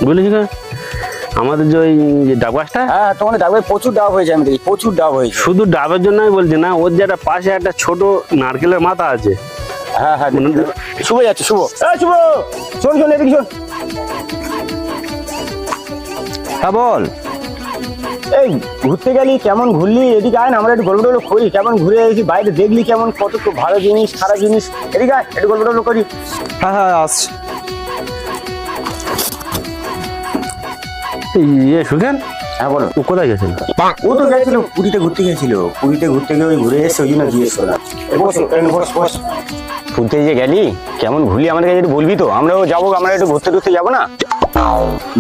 বুঝলি না আমাদের যে ওই ডাব গাছটা, হ্যাঁ তোমাদের ডাবে প্রচুর ডাব হয়েছে, আমি দেখি প্রচুর ডাব হয়েছে। শুধু ডাবের জন্য আমি বলছি না, ওর যে একটা পাশে একটা ছোট নারকেলের মাথা আছে। হ্যাঁ হ্যাঁ শুভ যাচ্ছে, শুভ শুভ শোন শোন এদিকে শোন। হ্যাঁ বল। এই ঘুরতে গেলি, কেমন ঘুরলি? এদিকে আয় না, আমরা একটু গল্প টল্প করি। কেমন ঘুরে এসেছি, বাইরে দেখলি কেমন, কত ভালো জিনিস খারাপ জিনিস। এদিকে আয়, একটু গল্প টল্প করি। হ্যাঁ হ্যাঁ আসছি। ইয়ে সুখেন, হ্যাঁ বলো। ও কোথায় গেছিল? ও তো গেছিল পুরীতে ঘুরতে গেছিল, পুরীতে ঘুরতে গিয়ে ওই ঘুরে এসে ওই জন্য জিজ্ঞেস করলাম। পুরীতে যে গেলি কেমন ঘুরলি আমাদেরকে একটু বলবি তো, আমরাও যাবো, আমরা একটু ঘুরতে টুরতে যাবো না?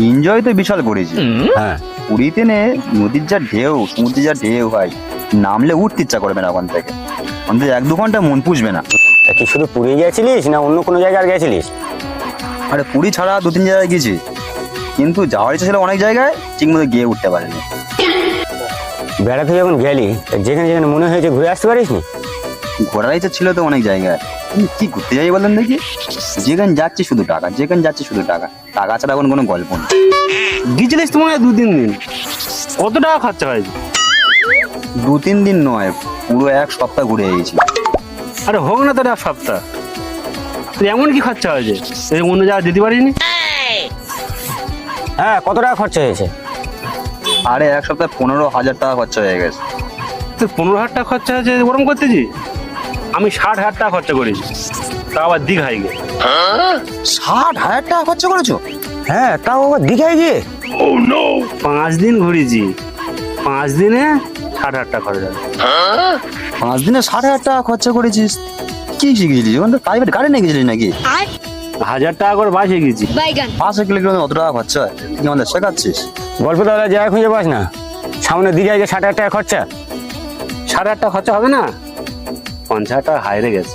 এনজয় তো বিশাল করেছি। হ্যাঁ পুরীতে নে নদীর যা ঢেউ, সমুদ্রের যা ঢেউ ভাই, নামলে উঠতে ইচ্ছা করবে না ওখান থেকে, অন্তত 1-2 ঘন্টা মন পুষবে না। তা কি শুধু পুরী গেছিলিস না অন্য কোনো জায়গায় আর গেছিলিস? আরে পুরী ছাড়া 2-3 জায়গায় গেছি, কিন্তু যাওয়ার ইচ্ছা ছিল অনেক জায়গায়, ঠিক মতো গিয়ে উঠতে পারিনি। বেড়াতে যখন গেলি যেখানে যেখানে মনে হয়েছে ঘুরে আসতে পারিস নি? ঘোরার ইচ্ছা ছিল তো অনেক জায়গায়, কিন্তু কি ঘুরতে যাই বলেন দেখি, যেখানে যাচ্ছে শুধু টাকা, যেখানে যাচ্ছে শুধু টাকা, টাকা ছাড়া এখন কোনো গল্প নেই। গিয়েছিলিস তোমার 2-3 দিন, কত টাকা খরচা হয়েছে? 2-3 দিন নয়, পুরো 1 সপ্তাহ ঘুরে গেছি। আরে হোক না তোর 1 সপ্তাহ, তুই এমন কি খরচা হয়েছে এই অন্য জায়গায় যেতে পারিনি? হ্যাঁ কত টাকা খরচা হয়েছে? আরে 1 সপ্তাহে 15,000 টাকা খরচা হয়ে গেছে। তুই 15,000 টাকা খরচা হয়েছে ওরম করতেছি? আমি 60,000 টাকা খরচা করেছি, তা আবার দীঘায় গিয়ে। 60,000 টাকা খরচা করেছো? হ্যাঁ তাও আবার দীঘায় গিয়ে? 5 দিন ঘুরেছি, 5 দিনে 60,000 টাকা খরচ হবে। 5 দিনে 60,000 টাকা খরচা করেছিস? কি শিখেছিলিস ওখানে? তো প্রাইভেট গাড়ি নিয়ে গেছিলিস নাকি? 1,000 টাকা করে বাসে গেছি। বাসে গেলে কি অত টাকা খরচা হয়? তুই কি আমাদের শেখাচ্ছিস? গল্প তাহলে জায়গা খুঁজে পাস না, সামনে দীঘায় গিয়ে 60,000 টাকা খরচা? 60,000 টাকা খরচা হবে না, 50,000 টাকা হাইরে গেছে।